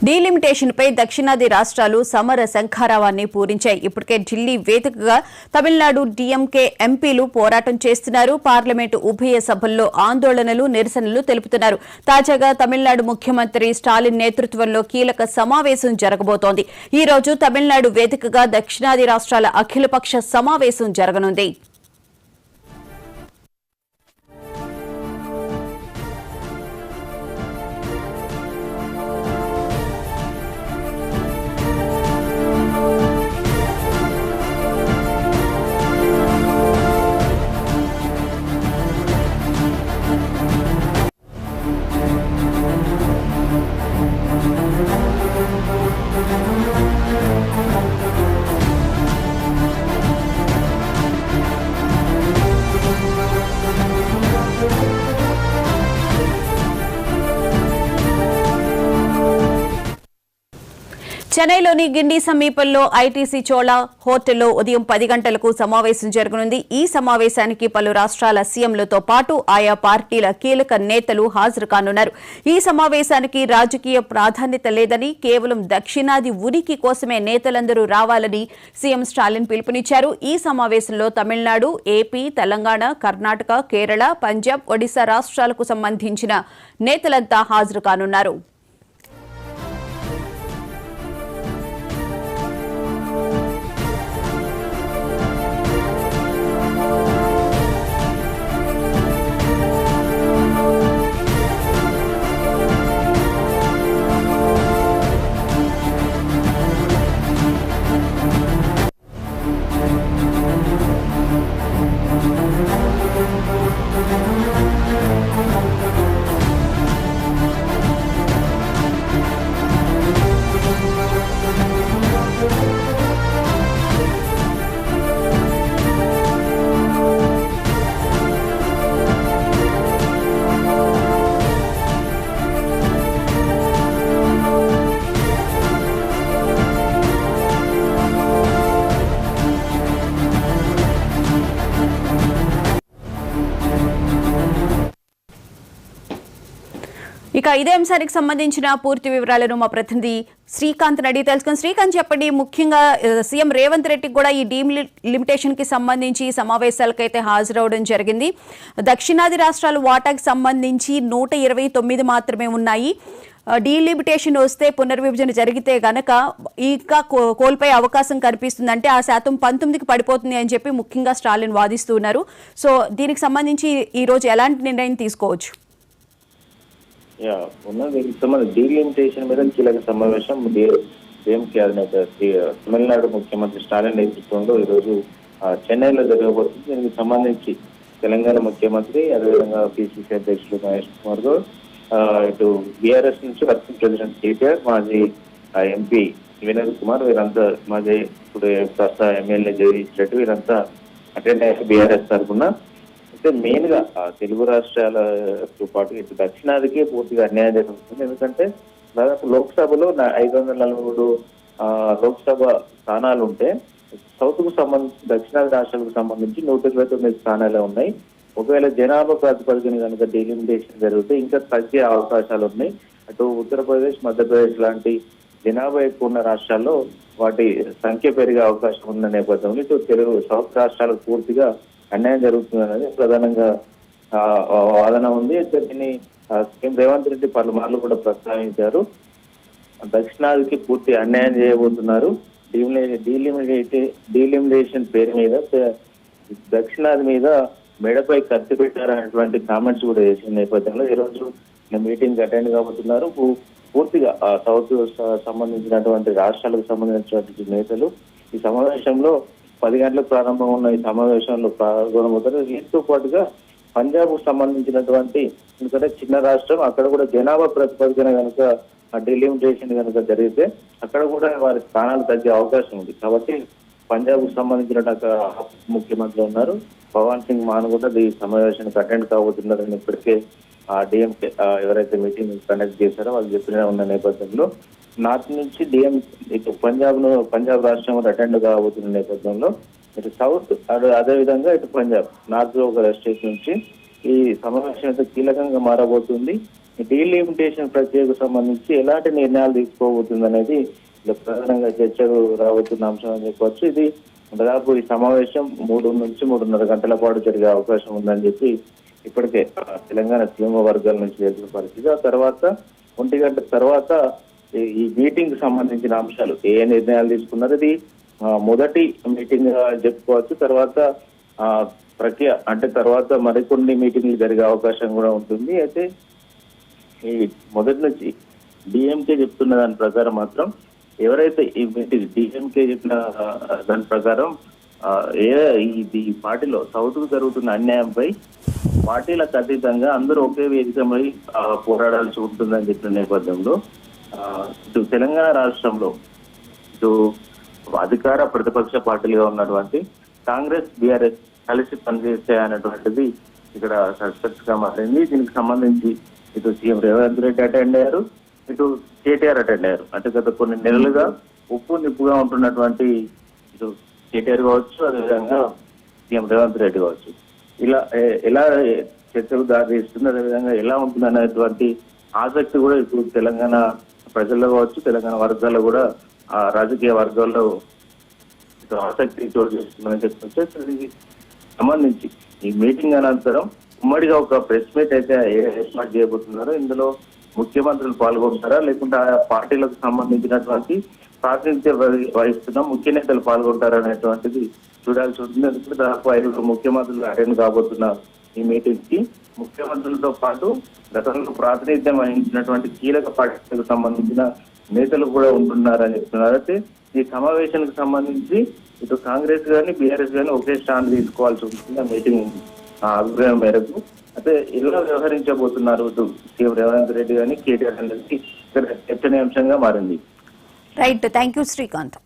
Delimitation పై దక్షిణాది రాష్ట్రాలు సమర శంఖారావాన్ని పూరించాయి. ఇప్పటికే ఢిల్లీ వేదికగా తమిళనాడు డీఎంకే ఎంపీలు పోరాటం చేస్తున్నారు. పార్లమెంటు ఉభయ సభల్లో ఆందోళనలు, నిరసనలు తెలుపుతున్నారు. తాజాగా తమిళనాడు ముఖ్యమంత్రి స్టాలిన్ నేతృత్వంలో కీలక సమావేశం జరగబోతోంది. ఈ రోజు తమిళనాడు వేదికగా దక్షిణాది రాష్ట్రాల అఖిలపక్ష సమావేశం జరగనుంది. చెన్నైలోని గిండి సమీపంలో ఐటీసీ చోళా హోటల్లో ఉదయం 10 గంటలకు సమావేశం జరగనుంది. ఈ సమావేశానికి పలు రాష్ట్రాల సీఎంలతో పాటు ఆయా పార్టీల కీలక నేతలు హాజరు కానున్నారు. ఈ సమావేశానికి రాజకీయ ప్రాధాన్యత లేదని, కేవలం దక్షిణాది ఉనికి కోసమే నేతలందరూ రావాలని సీఎం స్టాలిన్ పిలుపునిచ్చారు. ఈ సమావేశంలో తమిళనాడు, ఏపీ, తెలంగాణ, కర్ణాటక, కేరళ, పంజాబ్, ఒడిశా రాష్ట్రాలకు సంబంధించిన నేతలంతా హాజరు కానున్నారు. ఇక ఇదే అంశానికి సంబంధించిన పూర్తి వివరాలను మా ప్రతినిధి శ్రీకాంత్ అడిగి తెలుసుకుని. శ్రీకాంత్, చెప్పండి, ముఖ్యంగా సీఎం రేవంత్ రెడ్డికి కూడా ఈ డీలిమిటేషన్ కి సంబంధించి సమావేశాలకైతే హాజరవడం జరిగింది. దక్షిణాది రాష్ట్రాల వాటాకి సంబంధించి 129 మాత్రమే ఉన్నాయి. డీలిమిటేషన్ వస్తే, పునర్విభజన జరిగితే గనక ఇంకా కోల్పోయే అవకాశం కనిపిస్తుంది. అంటే ఆ శాతం 19కి పడిపోతుంది అని చెప్పి ముఖ్యంగా స్టాలిన్ వాదిస్తున్నారు. సో దీనికి సంబంధించి ఈ రోజు ఎలాంటి నిర్ణయం తీసుకోవచ్చు? డీలిమిటేషన్ మీద కీలక సమావేశం డిఎంకే అధినేత తమిళనాడు ముఖ్యమంత్రి స్టాలిన్ నేతృత్వంలో ఈ రోజు చెన్నైలో జరగబోతుంది. దీనికి సంబంధించి తెలంగాణ ముఖ్యమంత్రి, అదేవిధంగా పిసిసి అధ్యక్షులు మహేష్ కుమార్ గౌడ్, ఇటు బీఆర్ఎస్ నుంచి వర్కింగ్ ప్రెసిడెంట్ కేటీఆర్, మాజీ ఎంపీ వినోద్ కుమార్, వీరంతా మాజీ ఇప్పుడు ప్రస్తుత ఎమ్మెల్యే జగదీష్ రెడ్డి, వీరంతా అటెండ్ అయ్యారు బీఆర్ఎస్ తరఫున. మెయిన్ గా తెలుగు రాష్ట్రాలతో పాటు ఇటు దక్షిణాదికి పూర్తిగా అన్యాయం జరుగుతుంది. ఎందుకంటే దాదాపు లోక్సభలో 543 లోక్సభ స్థానాలు ఉంటే సౌత్ కు సంబంధించి దక్షిణాది రాష్ట్రాలకు సంబంధించి 129 స్థానాలే ఉన్నాయి. ఒకవేళ జనాభా ప్రాతిపదికన కనుక డీలిమిటేషన్ జరిగితే ఇంకా తగ్గే అవకాశాలు ఉన్నాయి. అటు ఉత్తరప్రదేశ్, మధ్యప్రదేశ్ లాంటి జనాభా ఎక్కువ ఉన్న రాష్ట్రాల్లో వాటి సంఖ్య పెరిగే అవకాశం ఉన్న నేపథ్యంలో ఇటు తెలుగు సౌత్ రాష్ట్రాలకు పూర్తిగా అన్యాయం జరుగుతుందనేది ప్రధానంగా వాదన ఉంది. దీన్ని సీఎం రేవంత్ రెడ్డి పలుమార్లు కూడా ప్రస్తావించారు. దక్షిణాదికి పూర్తి అన్యాయం చేయబోతున్నారు. డీలిమిటేషన్ పేరు మీద దక్షిణాది మీద మెడపై కత్తి పెట్టారనేటువంటి కామెంట్స్ కూడా చేసిన నేపథ్యంలో ఈ రోజు మీటింగ్ అటెండ్ కాబోతున్నారు. పూర్తిగా సౌత్ సంబంధించినటువంటి రాష్ట్రాలకు సంబంధించినటువంటి నేతలు ఈ సమావేశంలో 10 గంటలకు ప్రారంభం ఉన్న ఈ సమావేశంలో పాల్గొనబోతారు. వీటితో పాటుగా పంజాబ్ కు సంబంధించినటువంటి, ఎందుకంటే చిన్న రాష్ట్రం, అక్కడ కూడా జనాభా ప్రతిపాదన కనుక డీలిమిటేషన్ కనుక జరిగితే అక్కడ కూడా వారి స్థానాలు తగ్గే అవకాశం ఉంది. కాబట్టి పంజాబ్ కు సంబంధించిన ముఖ్యమంత్రి ఉన్నారు భగవాన్ సింగ్ మాన్ కూడా ఈ సమావేశానికి అటెండ్ కాబోతున్నారని ఇప్పటికే డిఎంకే ఎవరైతే మీటింగ్ కండక్ట్ చేశారో వాళ్ళు చెప్పిన ఉన్న నేపథ్యంలో నార్త్ నుంచి ఇటు పంజాబ్ రాష్ట్రం అటెండ్ కాబోతున్న నేపథ్యంలో ఇటు సౌత్, అదే విధంగా ఇటు పంజాబ్ నార్త్ లో ఒక స్టేట్ నుంచి ఈ సమావేశం అయితే కీలకంగా మారబోతుంది. డీలిమిటేషన్ ప్రక్రియకు సంబంధించి ఎలాంటి నిర్ణయాలు తీసుకోబోతుంది అనేది ప్రధానంగా చర్చకు రాబోతున్న అంశం అని చెప్పవచ్చు. ఇది దాదాపు ఈ సమావేశం 3 నుంచి 3.5 గంటల పాటు జరిగే అవకాశం ఉందని చెప్పి ఇప్పటికే తెలంగాణ సీఎం వర్గాల నుంచి తెలిసిన పరిస్థితి. ఆ తర్వాత 1 గంట తర్వాత ఈ మీటింగ్ కి సంబంధించిన అంశాలు ఏ నిర్ణయాలు తీసుకున్నారు, ఇది మొదటి మీటింగ్ చెప్పుకోవచ్చు. తర్వాత ప్రక్రియ అంటే తర్వాత మరికొన్ని మీటింగ్లు జరిగే అవకాశం కూడా ఉంటుంది. అయితే ఈ మొదటి నుంచి డిఎంకే చెప్తున్న దాని ప్రకారం మాత్రం ఎవరైతే ఈ మీటింగ్ డిఎంకే చెప్పిన దాని ప్రకారం ఈ పార్టీలో సౌత్ కు జరుగుతున్న అన్యాయంపై పార్టీలకు అతీతంగా అందరూ ఒకే వేదికపై పోరాడాల్సి ఉంటుందని చెప్పిన నేపథ్యంలో ఇటు తెలంగాణ రాష్ట్రంలో ఇటు అధికార ప్రతిపక్ష పార్టీలుగా ఉన్నటువంటి కాంగ్రెస్ బీఆర్ఎస్ కలిసి పనిచేస్తాయనేటువంటిది ఇక్కడ సస్పెక్ట్ గా మారింది. దీనికి సంబంధించి ఇటు సీఎం రేవంత్ రెడ్డి అటెండ్ అయ్యారు, ఇటు కేటీఆర్ అటెండ్ అయ్యారు. అంటే గత కొన్ని నెలలుగా ఉప్పు నిప్పుగా ఉంటున్నటువంటి ఇటు కేటీఆర్ కావచ్చు, అదేవిధంగా సీఎం రేవంత్ రెడ్డి కావచ్చు, ఇలా ఎలా చర్చలు దారితీస్తుంది, అదేవిధంగా ఎలా ఉంటుంది అనేటువంటి ఆసక్తి కూడా ఇప్పుడు తెలంగాణ ప్రజల్లో కావచ్చు, తెలంగాణ వర్గాల్లో కూడా ఆ రాజకీయ వర్గాల్లో ఆసక్తి చోటు చేస్తుందని చెప్పొచ్చు. దీనికి సంబంధించి ఈ మీటింగ్ అనంతరం ఉమ్మడిగా ఒక ప్రెస్ మీట్ అయితే ఏర్పాటు చేయబోతున్నారో, ఇందులో ముఖ్యమంత్రులు పాల్గొంటారా లేకుంటే ఆయా పార్టీలకు సంబంధించినటువంటి ప్రాతినిధ్యం వహిస్తున్న ముఖ్య నేతలు పాల్గొంటారా అనేటువంటిది చూడాల్సి ఉంటుంది. ఎందుకంటే దాదాపు 5 ముఖ్యమంత్రులు అటెండ్ కాబోతున్న ఈ మీటింగ్ కి ముఖ్యమంత్రులతో పాటు గతంలో ప్రాతినిధ్యం వహించినటువంటి కీలక పార్టీలకు సంబంధించిన నేతలు కూడా ఉంటున్నారని చెప్తున్నారు. అయితే ఈ సమావేశానికి సంబంధించి ఇటు కాంగ్రెస్ గానీ బీఆర్ఎస్ గానీ ఒకే స్టాండ్ తీసుకోవాల్సి ఉంటుంది ఆ మీటింగ్ అభిప్రాయం మేరకు. అయితే ఇలా వ్యవహరించబోతున్నారు ఇటు సీఎం రేవంత్ రెడ్డి గానీ కేటీఆర్ అనేది ఇక్కడ చర్చనీయాంశంగా మారింది. Right, thank you Srikanth.